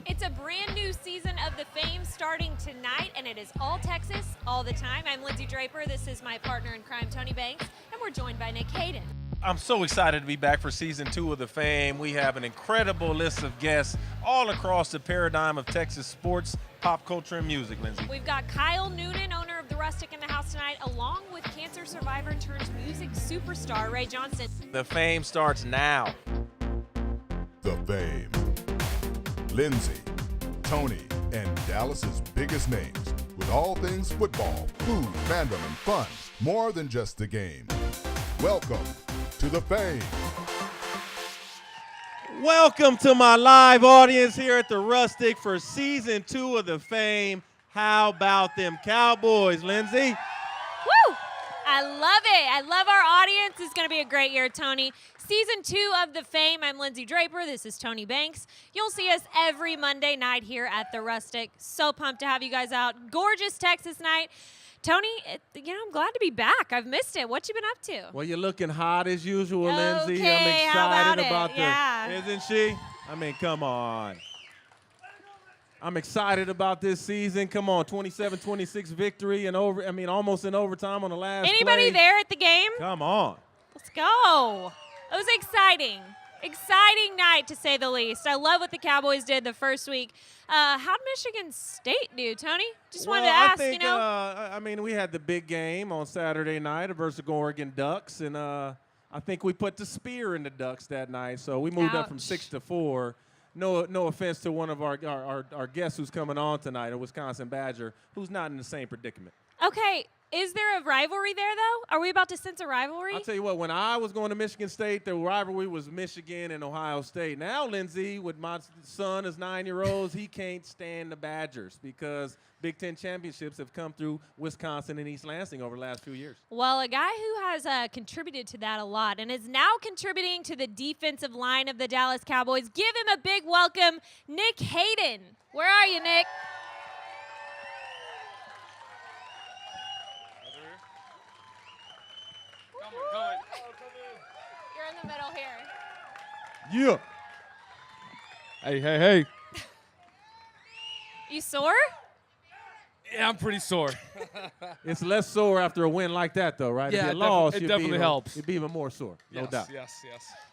It's a brand new season of The Fame starting tonight, and it is all Texas, all the time. I'm Lindsay Draper. This is my partner in crime, Tony Banks, and we're joined by Nick Hayden. I'm so excited to be back for season 2 of The Fame. We have an incredible list of guests all across the paradigm of Texas sports, pop culture, and music, Lindsay. We've got Kyle Noonan, owner of The Rustic, in the house tonight, along with cancer survivor turned music superstar Ray Johnston. The Fame starts now. The Fame. Lindsay, Tony, and Dallas's biggest names with all things football, food, fandom, and fun. More than just the game. Welcome to The Fame. Welcome to my live audience here at the Rustic for season 2 of The Fame. How about them Cowboys, Lindsay? Woo! I love it. I love our audience. It's going to be a great year, Tony. Season 2 of The Fame. I'm Lindsay Draper. This is Tony Banks. You'll see us every Monday night here at the Rustic. So pumped to have you guys out. Gorgeous Texas night. Tony, I'm glad to be back. I've missed it. What you been up to? Well, you're looking hot as usual, Lindsay. Okay, I'm how excited about it? Yeah. Isn't she? I mean, come on. I'm excited about this season. Come on, 27-26 victory and almost in overtime on the last Anybody play. there at the game? Come on. Let's go. It was exciting. Exciting night, to say the least. I love what the Cowboys did the first week. How'd Michigan State do, Tony? Just wanted to ask, I think, we had the big game on Saturday night versus Oregon Ducks, and I think we put the spear in the Ducks that night, so we moved up from 6-4. No offense to one of our guests who's coming on tonight, a Wisconsin Badger, who's not in the same predicament. Okay. Is there a rivalry there, though? Are we about to sense a rivalry? I'll tell you what, when I was going to Michigan State, the rivalry was Michigan and Ohio State. Now, Lindsay, with my son as 9-year-olds, he can't stand the Badgers because Big Ten championships have come through Wisconsin and East Lansing over the last few years. Well, a guy who has contributed to that a lot and is now contributing to the defensive line of the Dallas Cowboys. Give him a big welcome, Nick Hayden. Where are you, Nick? You're in the middle here. Yeah. Hey. You sore? Yeah, I'm pretty sore. It's less sore after a win like that, though, right? Yeah, if you lost, it definitely helps. You'd be even more sore, no doubt. Yes.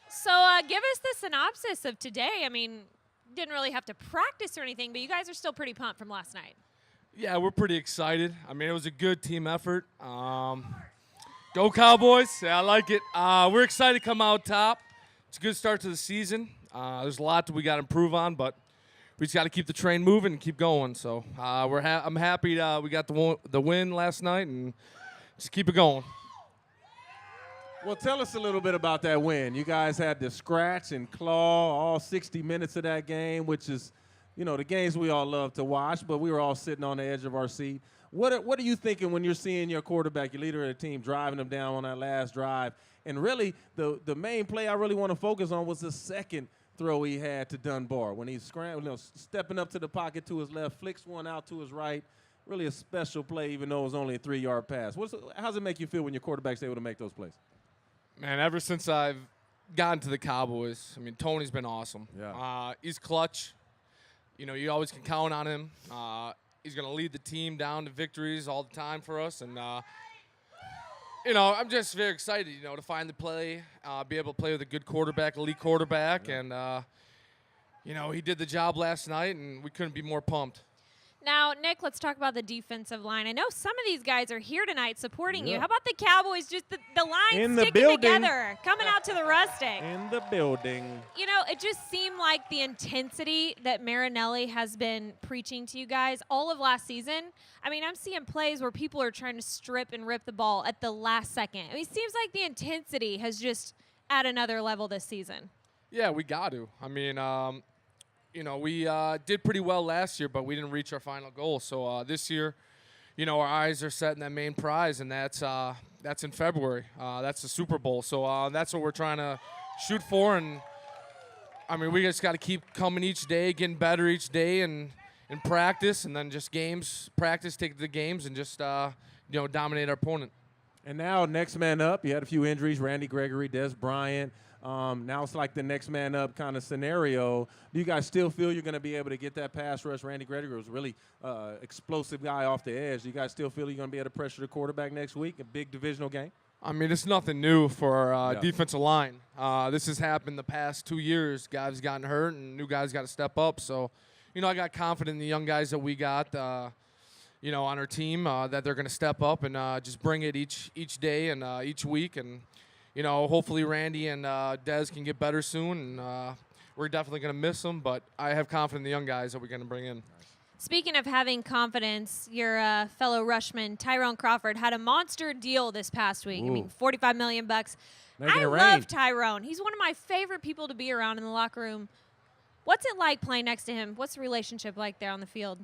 So give us the synopsis of today. I mean, didn't really have to practice or anything, but you guys are still pretty pumped from last night. Yeah, we're pretty excited. I mean, it was a good team effort. Go Cowboys. Yeah, I like it. We're excited to come out top. It's a good start to the season. There's a lot that we got to improve on, but we just got to keep the train moving and keep going. So I'm happy we got the win last night and just keep it going. Well, tell us a little bit about that win. You guys had to scratch and claw all 60 minutes of that game, which is, the games we all love to watch, but we were all sitting on the edge of our seat. What are you thinking when you're seeing your quarterback, your leader of the team, driving them down on that last drive? And really, the main play I really want to focus on was the second throw he had to Dunbar when he's stepping up to the pocket to his left, flicks one out to his right. Really a special play, even though it was only a 3-yard pass. How does it make you feel when your quarterback's able to make those plays? Man, ever since I've gotten to the Cowboys, I mean, Tony's been awesome. Yeah. He's clutch. You always can count on him. He's going to lead the team down to victories all the time for us. And, I'm just very excited, to find the play, be able to play with a good quarterback, elite quarterback. Yeah. And, he did the job last night, and we couldn't be more pumped. Now, Nick, let's talk about the defensive line. I know some of these guys are here tonight supporting you. Yeah. How about the Cowboys, just the line In the sticking building. together, coming out to the Rustic? In the building. It just seemed like the intensity that Marinelli has been preaching to you guys all of last season. I mean, I'm seeing plays where people are trying to strip and rip the ball at the last second. I mean, it seems like the intensity has just at another level this season. Yeah, we got to. I mean, we did pretty well last year, but we didn't reach our final goal. So this year, our eyes are set on that main prize, and that's in February. That's the Super Bowl. So that's what we're trying to shoot for. And, I mean, we just got to keep coming each day, getting better each day, and in practice, and then just practice, take the games, and just, dominate our opponent. And now next man up, you had a few injuries, Randy Gregory, Des Bryant. Now it's like the next man up kind of scenario. Do you guys still feel you're going to be able to get that pass rush? Randy Gregory was a really explosive guy off the edge. Do you guys still feel you're going to be able to pressure the quarterback next week, a big divisional game? I mean, it's nothing new for our defensive line. This has happened the past 2 years. Guys gotten hurt, and new guys got to step up. So, I got confidence in the young guys that we got, on our team, that they're going to step up and just bring it each day and each week. And, hopefully Randy and Dez can get better soon. And we're definitely going to miss them, but I have confidence in the young guys that we're going to bring in. Speaking of having confidence, your fellow rushman, Tyrone Crawford, had a monster deal this past week. Ooh. I mean, $45 million. I love Tyrone. He's one of my favorite people to be around in the locker room. What's it like playing next to him? What's the relationship like there on the field?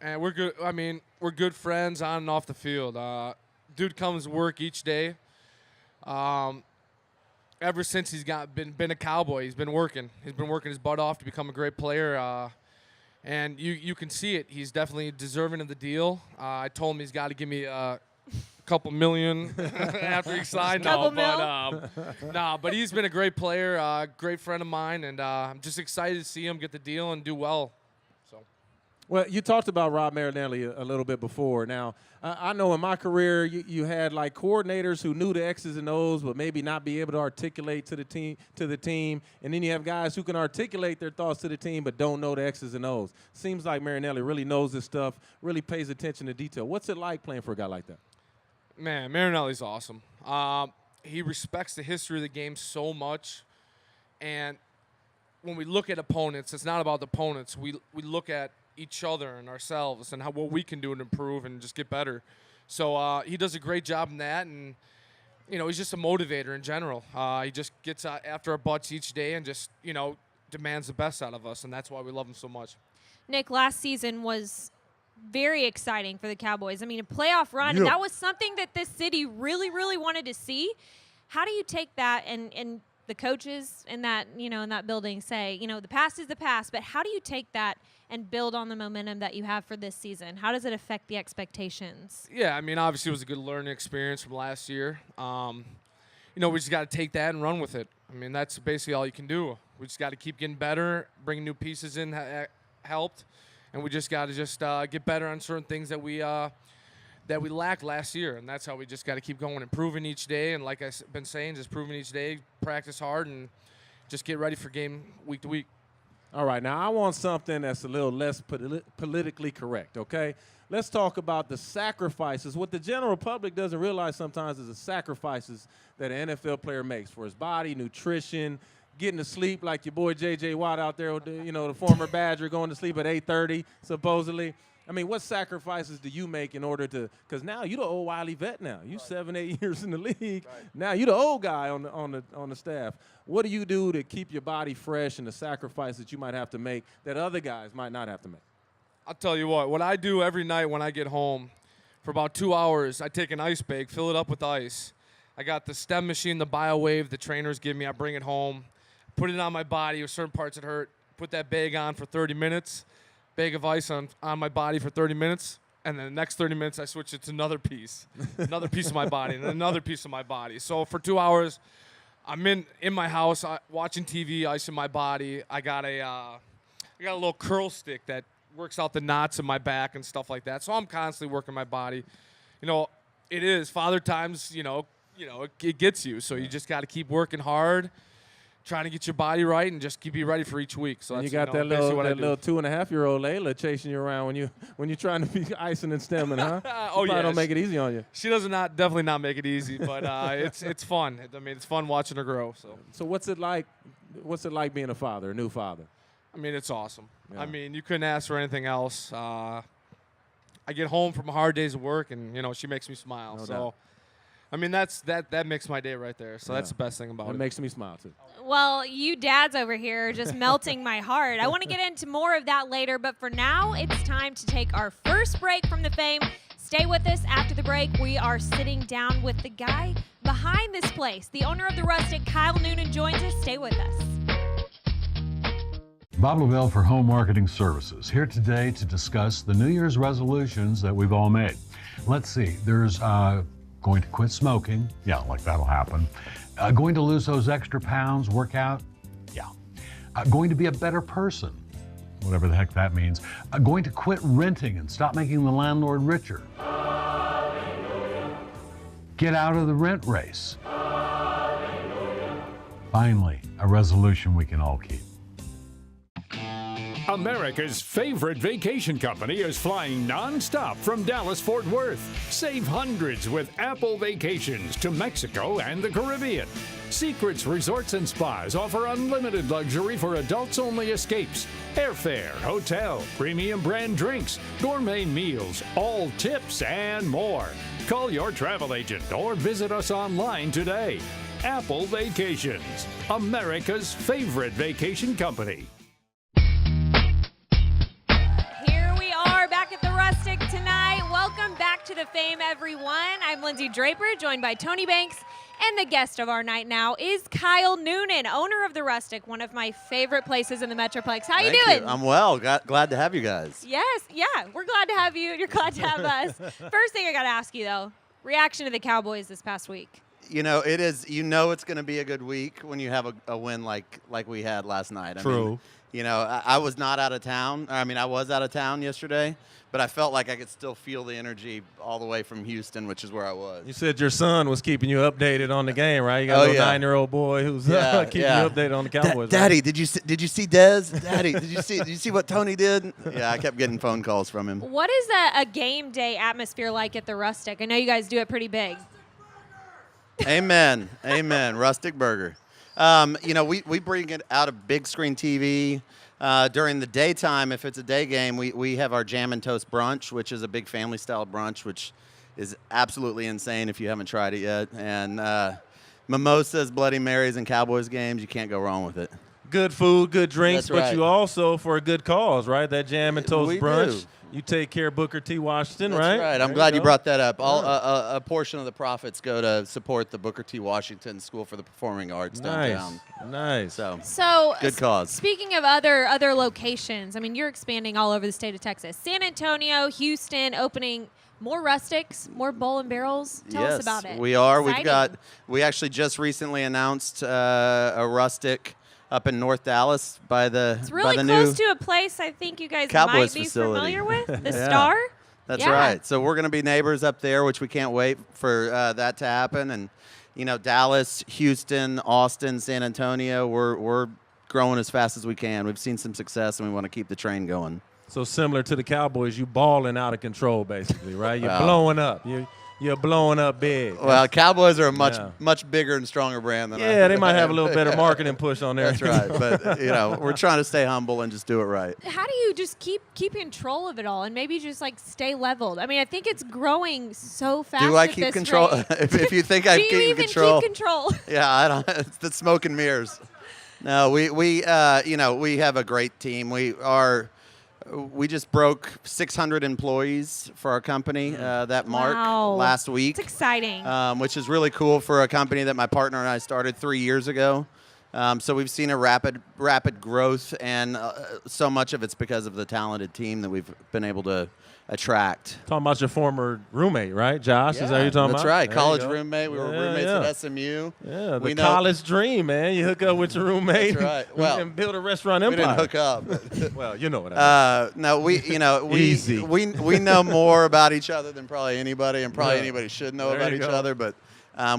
And we're good. I mean, we're good friends on and off the field. Dude comes to work each day. Ever since he's been a Cowboy, he's been working. He's been working his butt off to become a great player. And you can see it. He's definitely deserving of the deal. I told him he's got to give me a couple million after he signed. But he's been a great player, great friend of mine, and I'm just excited to see him get the deal and do well. Well, you talked about Rob Marinelli a little bit before. Now, I know in my career you had like coordinators who knew the X's and O's but maybe not be able to articulate to the team, and then you have guys who can articulate their thoughts to the team but don't know the X's and O's. Seems like Marinelli really knows this stuff, really pays attention to detail. What's it like playing for a guy like that? Man, Marinelli's awesome. He respects the history of the game so much, and when we look at opponents, it's not about the opponents. We look at each other and ourselves and what we can do to improve and just get better. So he does a great job in that, and he's just a motivator in general. He just gets after our butts each day and just demands the best out of us, and that's why we love him so much. Nick, last season was very exciting for the Cowboys. I mean, a playoff run, and that was something that this city really, really wanted to see. How do you take that and the coaches in that, in that building say, the past is the past, but how do you take that and build on the momentum that you have for this season? How does it affect the expectations? Yeah, I mean, obviously it was a good learning experience from last year. We just got to take that and run with it. I mean, that's basically all you can do. We just got to keep getting better, bringing new pieces in helped, and we just got to get better on certain things that we lacked last year, and that's how we just got to keep going, improving each day. And like I've been saying, just proving each day, practice hard, and just get ready for game week to week. All right, now I want something that's a little less politically correct, okay? Let's talk about the sacrifices. What the general public doesn't realize sometimes is the sacrifices that an NFL player makes for his body, nutrition, getting to sleep like your boy J.J. Watt out there, the former Badger, going to sleep at 8:30, supposedly. I mean, what sacrifices do you make in order to – because now you're the old wily vet now. You 7-8 years in the league. Right. Now you're the old guy on the staff. What do you do to keep your body fresh and the sacrifice that you might have to make that other guys might not have to make? I'll tell you what I do every night when I get home, for about 2 hours, I take an ice bag, fill it up with ice. I got the stem machine, the BioWave the trainers give me. I bring it home, put it on my body with certain parts that hurt, put that bag on for 30 minutes. Bag of ice on my body for 30 minutes, and then the next 30 minutes I switch it to another piece of my body, and another piece of my body. So for 2 hours, I'm in my house watching TV, ice in my body. I got a little curl stick that works out the knots in my back and stuff like that. So I'm constantly working my body. It is father times. It gets you. So you just got to keep working hard, trying to get your body right, and just keep you ready for each week. So and that's, you got that little 2.5-year-old Layla chasing you around when you're trying to be icing and stemming, huh? Oh yeah, don't make it easy on you. She does definitely not make it easy, but it's fun. I mean, it's fun watching her grow. So what's it like? What's it like being a new father? I mean, it's awesome. Yeah. I mean, you couldn't ask for anything else. I get home from a hard day's of work, and she makes me smile. No doubt. I mean, that makes my day right there. So that's the best thing about it. It makes me smile, too. Well, you dads over here are just melting my heart. I want to get into more of that later, but for now, it's time to take our first break from the Fame. Stay with us after the break. We are sitting down with the guy behind this place. The owner of the Rustic, Kyle Noonan, joins us. Stay with us. Bob Lavelle for Home Marketing Services, here today to discuss the New Year's resolutions that we've all made. Let's see, there's going to quit smoking. Yeah, like that'll happen. Going to lose those extra pounds, work out? Yeah. Going to be a better person? Whatever the heck that means. Going to quit renting and stop making the landlord richer? Get out of the rent race? Finally, a resolution we can all keep. America's favorite vacation company is flying non-stop from Dallas-Fort Worth. Save hundreds with Apple Vacations to Mexico and the Caribbean. Secrets Resorts and Spas offer unlimited luxury for adults-only escapes. Airfare, hotel, premium brand drinks, gourmet meals, all tips, and more. Call your travel agent or visit us online today. Apple Vacations, America's favorite vacation company. Back at the Rustic tonight. Welcome back to the Fame, everyone. I'm Lindsay Draper, joined by Tony Banks, and the guest of our night now is Kyle Noonan, owner of the Rustic, one of my favorite places in the Metroplex. How you doing? I'm well. Glad to have you guys. Yes, yeah, we're glad to have you. You're glad to have us. First thing I got to ask you, though, reaction to the Cowboys this past week. You know, it is. You know, it's going to be a good week when you have a win like we had last night. True. I mean, you know, I was not out of town. I mean, I was out of town yesterday, but I felt like I could still feel the energy all the way from Houston, which is where I was. You said your son was keeping you updated on the game, right? You got a 9-year-old boy who's keeping you updated on the Cowboys. Daddy, right? did you see Dez? Daddy, did you see what Tony did? Yeah, I kept getting phone calls from him. What is a game day atmosphere like at the Rustic? I know you guys do it pretty big. Amen. Amen. Rustic Burger. You know, we bring it out of big screen TV. During the daytime, if it's a day game, we have our Jam and Toast brunch, which is a big family-style brunch, which is absolutely insane if you haven't tried it yet. And mimosas, Bloody Marys, and Cowboys games, you can't go wrong with it. Good food, good drinks, That's right. but you also, for a good cause, right? That Jam and Toast We brunch. do. You take care of Booker T. Washington, That's right? right. I'm glad you brought that up. A portion of the profits go to support the Booker T. Washington School for the Performing Arts downtown. Nice. So good cause. Speaking of other locations, I mean, you're expanding all over the state of Texas. San Antonio, Houston, opening more Rustics, more Bowl and Barrels. Tell us about it. We are. Exciting. We actually just recently announced a Rustic up in North Dallas by the It's really by the close new to a place I think you guys Cowboys might be facility. familiar with, the Yeah. Star. That's Yeah. right. So we're going to be neighbors up there, which we can't wait for that to happen. And you know, Dallas, Houston, Austin, San Antonio, we're growing as fast as we can. We've seen some success, and we want to keep the train going. So similar to the Cowboys, you balling out of control, basically, right? You're Wow. blowing up. You're blowing up big. Well, Cowboys are a Yeah. much bigger and stronger brand than Yeah, they might have a little better marketing push on there. That's right. But you know, we're trying to stay humble and just do it right. How do you just keep control of it all and maybe just like stay leveled? I mean, I think it's growing so fast. Do I at keep this control? rate. if you think I'm do you keeping even control, keep control? yeah, I don't. It's the smoke and mirrors. No, we you know, we have a great team. We just broke 600 employees for our company, that mark Wow. last week. It's exciting. Which is really cool for a company that my partner and I started 3 years ago. So we've seen a rapid growth, and so much of it's because of the talented team that we've been able to attract. Talking about your former roommate, right? Josh, is that what you're talking That's about? right. There you College go. roommate. We were Yeah, roommates yeah. at SMU. Yeah, the We know- college dream, man. You hook up with your roommate That's right. Well, and build a restaurant We empire. didn't hook up. Well, you know what I mean. No, we Easy. we know more about each other than probably anybody, and probably Yeah. anybody should know There about you each go. other. But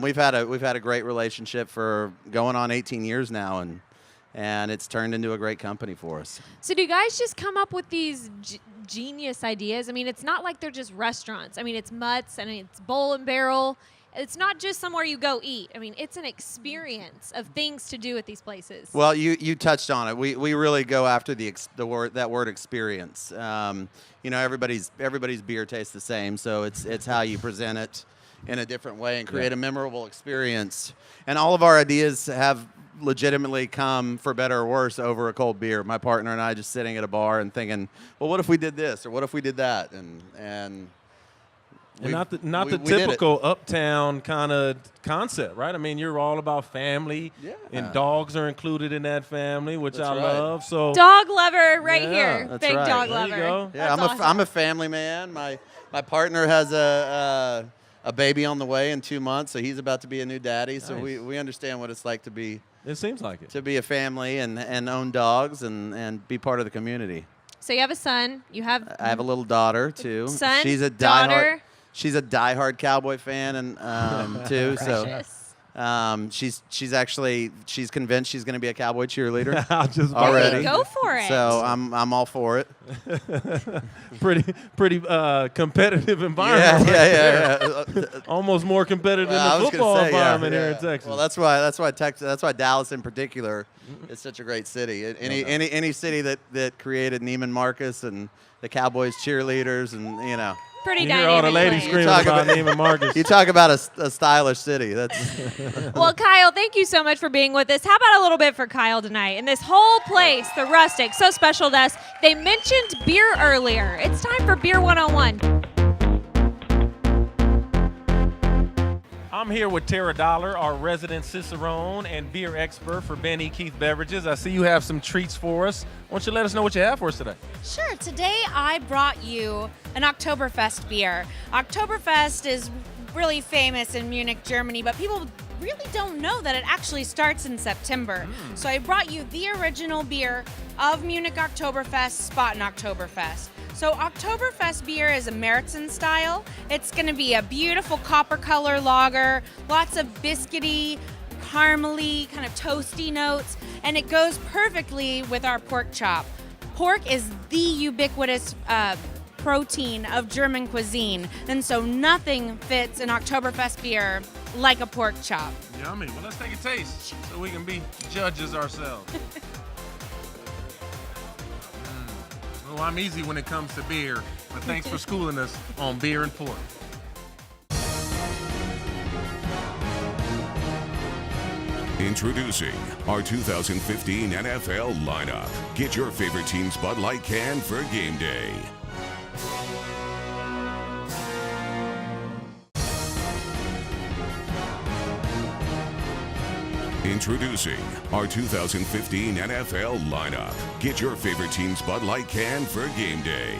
we've had a great relationship for going on 18 years now, and it's turned into a great company for us. So do you guys just come up with these genius ideas? I mean, it's not like they're just restaurants. I mean, it's Mutts and it's Bowl and Barrel. It's not just somewhere you go eat. I mean, it's an experience of things to do at these places. Well, you touched on it. We really go after that word experience. You know, everybody's beer tastes the same, so it's how you present it in a different way and create a memorable experience. And all of our ideas have legitimately come, for better or worse, over a cold beer. My partner and I just sitting at a bar and thinking, well, what if we did this, or what if we did that, and And we not the did it. typical uptown kind of concept, right? I mean, you're all about family, Yeah. and dogs are included in that family, which That's I right. love. So Dog lover right Yeah, here. that's Big right. dog There you lover. go. Yeah, That's awesome. I'm a family man. My partner has a baby on the way in 2 months, so he's about to be a new daddy. So Nice. we understand what it's like to be It seems like it. a family and own dogs and be part of the community. So you have a son. You have I have a little daughter too. son, She's a daughter. She's a diehard Cowboy fan and too. So Precious. she's convinced she's going to be a Cowboy cheerleader I'll just already. Go for it. So I'm all for it. pretty competitive environment. Yeah. Almost more competitive I than the was gonna football say, environment here in Texas. Well, that's why Dallas in particular is such a great city. Any city that created Neiman Marcus and the Cowboys cheerleaders and Pretty you dynamic. hear all the ladies place. screaming talk about about- Neiman Marcus. you talk about a stylish city. That's Well, Kyle, thank you so much for being with us. How about a little bit for Kyle tonight? And this whole place, the Rustic, so special to us. They mentioned beer earlier. It's time for Beer 101. I'm here with Tara Dollar, our resident Cicerone and beer expert for Ben E. Keith Beverages. I see you have some treats for us. Why don't you let us know what you have for us today? Sure. Today I brought you an Oktoberfest beer. Oktoberfest is really famous in Munich, Germany, but people really don't know that it actually starts in September. So I brought you the original beer of Munich Oktoberfest, Spaten Oktoberfest. So Oktoberfest beer is American style. It's going to be a beautiful copper color lager, lots of biscuity, caramely, kind of toasty notes, and it goes perfectly with our pork chop. Pork is the ubiquitous protein of German cuisine, and so nothing fits an Oktoberfest beer like a pork chop. Yummy. Well, let's take a taste so we can be judges ourselves. Well, I'm easy when it comes to beer, but thanks for schooling us on beer and pork. Introducing our 2015 NFL lineup. Get your favorite team's Bud Light can for game day. Introducing our 2015 NFL lineup. Get your favorite team's Bud Light can for game day.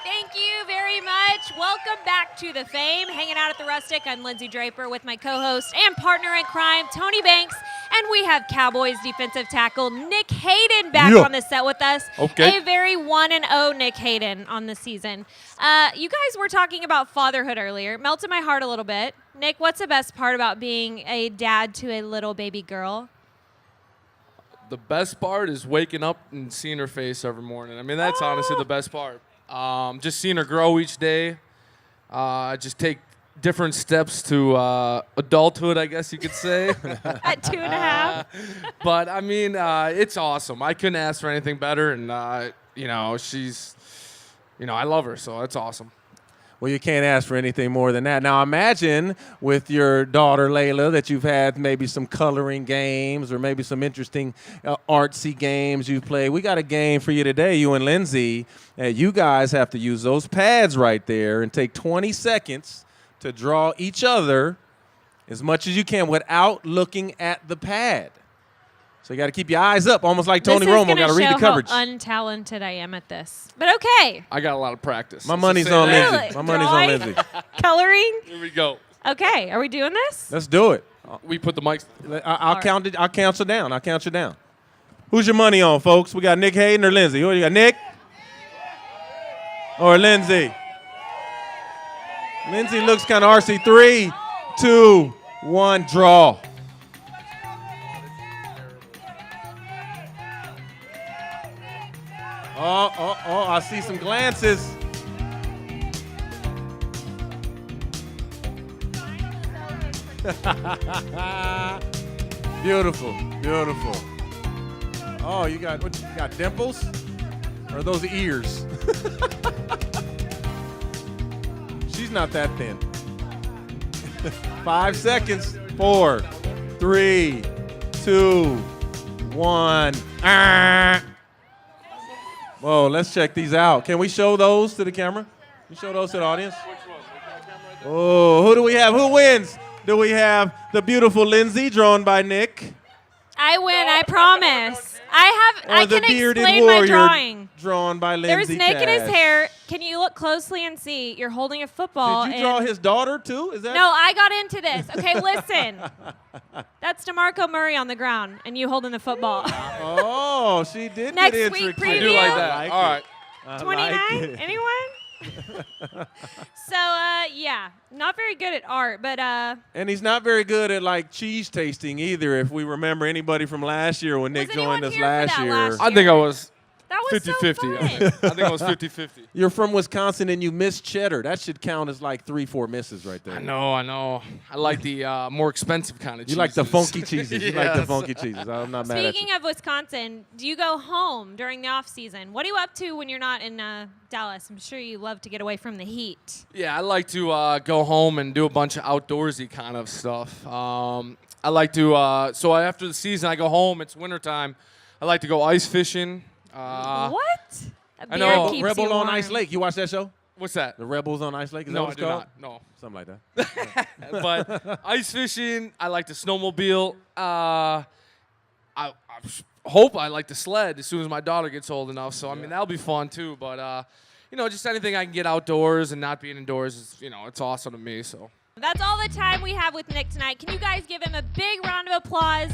Thank you very much. Welcome back to the Fame. Hanging out at the Rustic, I'm Lindsay Draper with my co-host and partner in crime, Tony Banks. And we have Cowboys defensive tackle Nick Hayden back on the set with us. Okay. A very 1-0 Nick Hayden on the season. You guys were talking about fatherhood earlier. Melted my heart a little bit. Nick, what's the best part about being a dad to a little baby girl? The best part is waking up and seeing her face every morning. I mean, that's honestly the best part. Just seeing her grow each day. Just take different steps to adulthood, I guess you could say. At 2.5? But, I mean, it's awesome. I couldn't ask for anything better. And, she's, I love her, so it's awesome. Well, you can't ask for anything more than that. Now, imagine with your daughter, Layla, that you've had maybe some coloring games or maybe some interesting artsy games you've played. We got a game for you today, you and Lindsay. You guys have to use those pads right there and take 20 seconds to draw each other as much as you can without looking at the pad. So you got to keep your eyes up, almost like Tony Romo. Got to read the coverage. How untalented I am at this. But okay. I got a lot of practice. My money's on that. Lindsay. My money's on Drawing? Lindsay. Coloring? Here we go. Okay. Are we doing this? Let's do it. We put the mics. I'll count it. I'll count you down. I'll count you down. Who's your money on, folks? We got Nick Hayden or Lindsay? Who do you got, Nick or Lindsay? Lindsay looks kind of RC. 3, 2, 1, draw. Oh, I see some glances. Beautiful, beautiful. Oh, you got dimples? Or are those ears? She's not that thin. 5 seconds. 4, 3, 2, 1. Whoa, let's check these out. Can we show those to the camera? Can you show those to the audience? Oh, who do we have? Who wins? Do we have the beautiful Lindsay, drawn by Nick? I win, I promise. I Or the can bearded explain my warrior, drawing. drawn by There's Lindsay Nick in his Cash. hair. Can you look closely and see? You're holding a football. Did you draw and- his daughter too? Is that? No, I got into this. Okay, listen. That's DeMarco Murray on the ground, and you holding the football. Oh, she did Next get week intricate. I do like that. I like All it. right. I 29? like it. Anyone? So, yeah, not very good at art, but And he's not very good at like cheese tasting either. If we remember anybody from last year when Nick anyone joined us here for last that year. last I think I was that was 50-50. so I fun. think I was 50-50. You're from Wisconsin and you missed cheddar. That should count as like 3-4 misses right there. I know. I like the more expensive kind of cheeses. You like the funky cheeses. You like the Yes. funky cheeses. I'm not mad at you. Speaking of Wisconsin, do you go home during the off season? What are you up to when you're not in Dallas? I'm sure you love to get away from the heat. Yeah, I like to go home and do a bunch of outdoorsy kind of stuff. I like to, so after the season, I go home. It's wintertime. I like to go ice fishing. What? A I beard know. keeps Rebel you on warm. Ice Lake. You watch that show? What's that? The Rebels on Ice Lake? Is that No, what I it's do called? not. No. Something like that. But ice fishing, I like to snowmobile. I hope I like to sled as soon as my daughter gets old enough. So, I mean, that'll be fun, too. But, just anything I can get outdoors and not being indoors is, it's awesome to me. So. That's all the time we have with Nick tonight. Can you guys give him a big round of applause?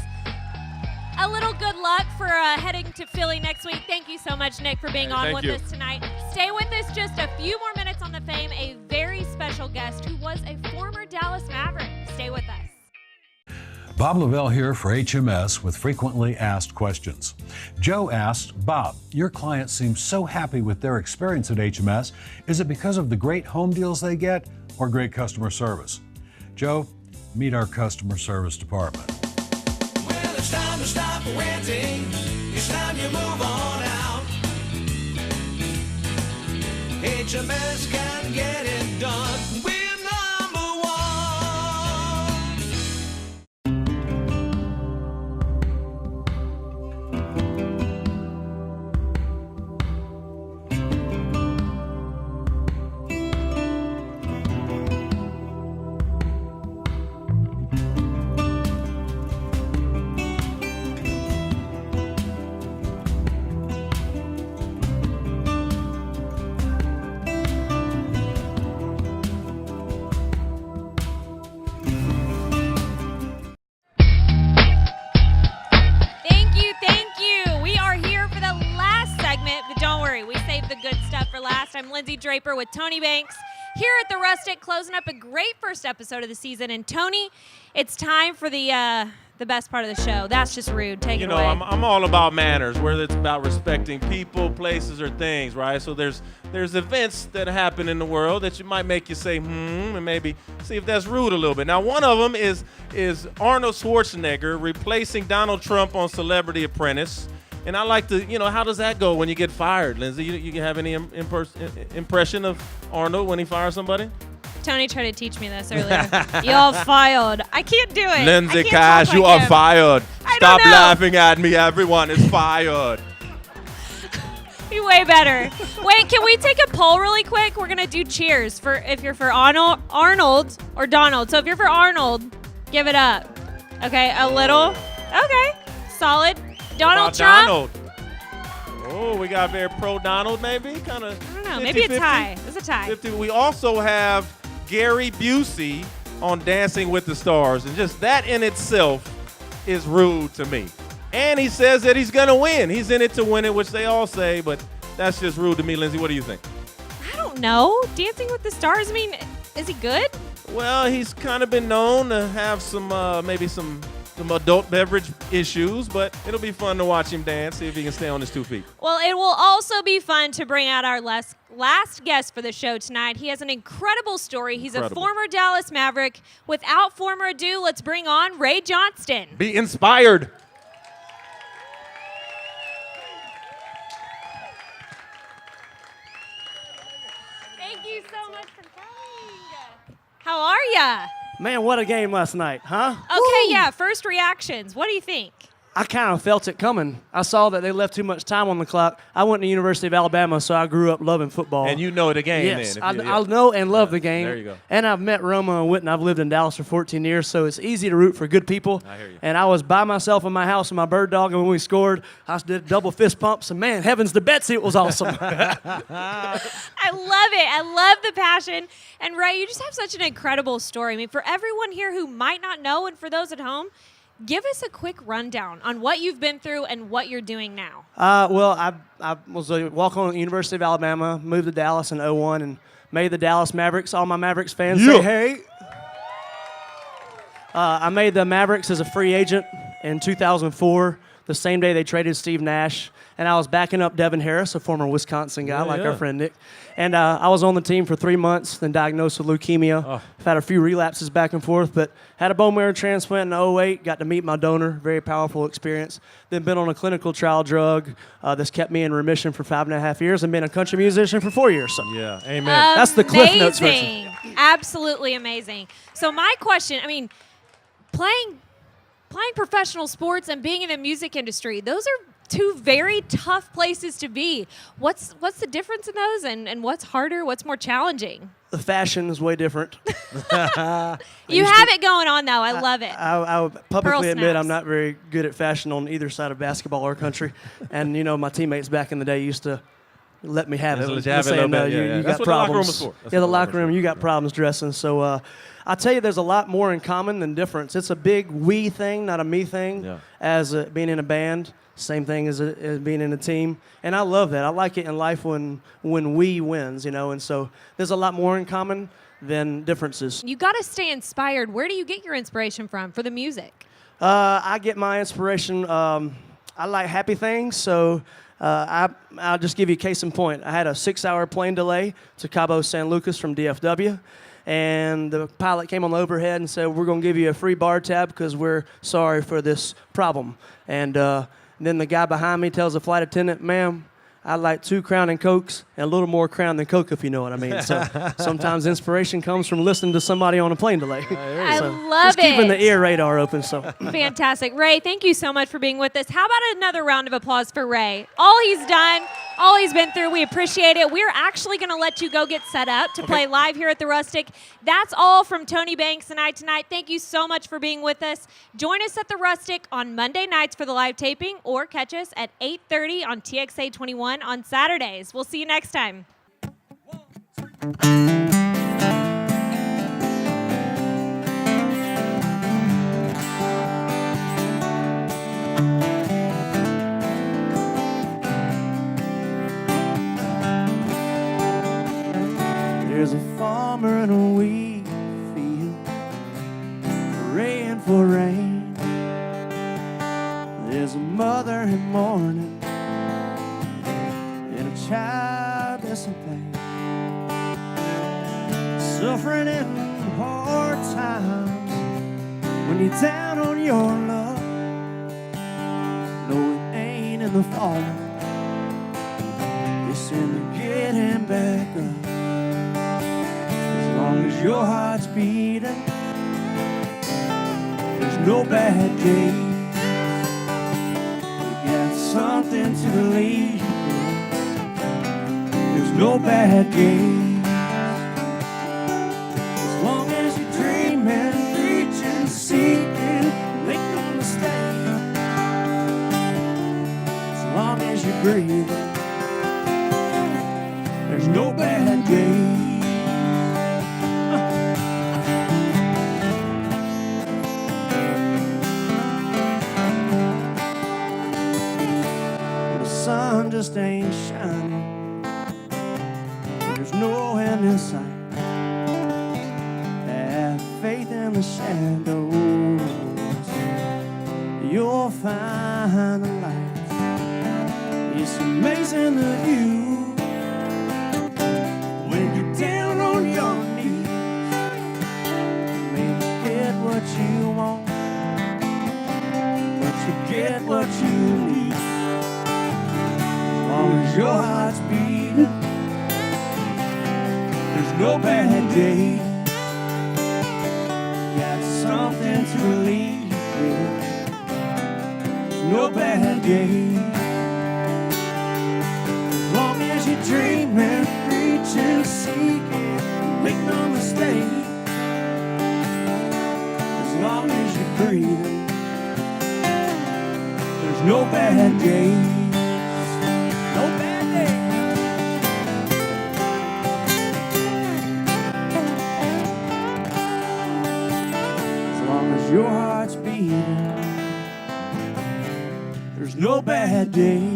A little good luck for heading to Philly next week. Thank you so much, Nick, for being on thank with you. us tonight. Stay with us just a few more minutes on The Fame. A very special guest who was a former Dallas Maverick. Stay with us. Bob Lavelle here for HMS with frequently asked questions. Joe asked, Bob, your clients seem so happy with their experience at HMS. Is it because of the great home deals they get or great customer service? Joe, meet our customer service department. Well, it's time to stop renting. It's time you move on out. HMS can get it done. We're number one. Thank you. We are here for the last segment, but don't worry, we saved the good stuff for last. I'm Lindsay Draper with Tony Banks here at the Rustic, closing up a great first episode of the season. And Tony, it's time for the best part of the show. That's just rude. Take it away. I'm all about manners, whether it's about respecting people, places, or things, right? So there's events that happen in the world that you might make you say, and maybe see if that's rude a little bit. Now, one of them is Arnold Schwarzenegger replacing Donald Trump on Celebrity Apprentice. And I like to, how does that go when you get fired, Lindsay? You have any impression of Arnold when he fires somebody? Tony tried to teach me this earlier. You're fired. I can't do it. Lindsay I can't Cash, talk you like are him. fired. I Stop don't know. laughing at me. Everyone is fired. Be way better. Wait, can we take a poll really quick? We're gonna do cheers for if you're for Arnold or Donald. So if you're for Arnold, give it up. Okay, a little. Okay, solid. Donald About Trump. Donald. Oh, we got very pro Donald, maybe kind of. I don't know. Maybe a tie. It's a tie. 50. We also have Gary Busey on Dancing with the Stars, and just that in itself is rude to me. And he says that he's gonna win. He's in it to win it, which they all say, but that's just rude to me. Lindsay, what do you think? I don't know. Dancing with the Stars. I mean, is he good? Well, he's kind of been known to have some maybe some adult beverage issues, but it'll be fun to watch him dance, see if he can stay on his 2 feet. Well, it will also be fun to bring out our last guest for the show tonight. He has an incredible story. He's a former Dallas Maverick. Without further ado, let's bring on Ray Johnston. Be inspired. Thank you so much for coming. How are ya? Man, what a game last night, huh? Okay, yeah, first reactions. What do you think? I kind of felt it coming. I saw that they left too much time on the clock. I went to the University of Alabama, so I grew up loving football. And you know the game yes, then. I know and love the game. There you go. And I've met Roma and Witten. I've lived in Dallas for 14 years, so it's easy to root for good people. I hear you. And I was by myself in my house with my bird dog, and when we scored, I did double fist pumps, and man, heavens to Betsy, it was awesome. I love it. I love the passion. And Ray, you just have such an incredible story. I mean, for everyone here who might not know, and for those at home, give us a quick rundown on what you've been through and what you're doing now. Well, I was a walk-on at the University of Alabama, moved to Dallas in 2001, and made the Dallas Mavericks. All my Mavericks fans say, hey. I made the Mavericks as a free agent in 2004, the same day they traded Steve Nash. And I was backing up Devin Harris, a former Wisconsin guy, our friend Nick. And I was on the team for 3 months, then diagnosed with leukemia. I've had a few relapses back and forth, but had a bone marrow transplant in 2008, got to meet my donor, very powerful experience. Then been on a clinical trial drug that's kept me in remission for 5.5 years, and been a country musician for 4 years. So. Yeah, amen. That's the Cliff Notes version. Absolutely amazing. So my question, I mean, playing professional sports and being in the music industry, those are two very tough places to be. What's the difference in those, and what's harder? What's more challenging? The fashion is way different. You have it going on, though. I love it. I publicly admit snaps. I'm not very good at fashion on either side of basketball or country. And, you know, my teammates back in the day used to let me have it. Let you have it a little bit, You That's got what problems. the locker room is for. That's Yeah, the what locker room, you got problems dressing. So I tell you, there's a lot more in common than difference. It's a big we thing, not a me thing. Yeah. As being in a band, same thing as being in a team. And I love that. I like it in life when we wins, you know. And so there's a lot more in common than differences. You got to stay inspired. Where do you get your inspiration from for the music? I get my inspiration. I like happy things, so I'll just give you a case in point. I had a 6-hour plane delay to Cabo San Lucas from DFW, and the pilot came on the overhead and said, we're going to give you a free bar tab because we're sorry for this problem. And then the guy behind me tells the flight attendant, ma'am, I'd like 2 Crown and Cokes and a little more Crown than Coke, if you know what I mean. So sometimes inspiration comes from listening to somebody on a plane delay. I so love just keeping it. the ear radar open. So Fantastic. Ray, thank you so much for being with us. How about another round of applause for Ray? All he's done, all he's been through, we appreciate it. We're actually going to let you go get set up to play live here at the Rustic. That's all from Tony Banks and I tonight. Thank you so much for being with us. Join us at the Rustic on Monday nights for the live taping, or catch us at 8:30 on TXA 21 on Saturdays. We'll see you next time. there's a farmer in a wheat field, praying for rain. There's a mother in mourning and a child that's in pain, suffering in hard times. When you're down on your luck, no, it ain't in the falling, it's in the getting back up. As long as your heart's beating, there's no bad days. You got something to believe in. There's no bad days. As long as you're dreaming, reaching, seeking, make no mistake. As long as you're breathing, there's no bad days. The sun just ain't shining, there's no end in sight. Have faith in the shadows, you'll find the light. It's amazing the view when you're down on your knees. Maybe get what you want, but you get what you need. As long as your heart's beating, there's no bad day. Got something to believe in. There's no bad day. As long as you're dreaming, reaching, seeking, make no mistake. As long as you're breathing, there's no bad days. No bad days. As long as your heart's beating, there's no bad days.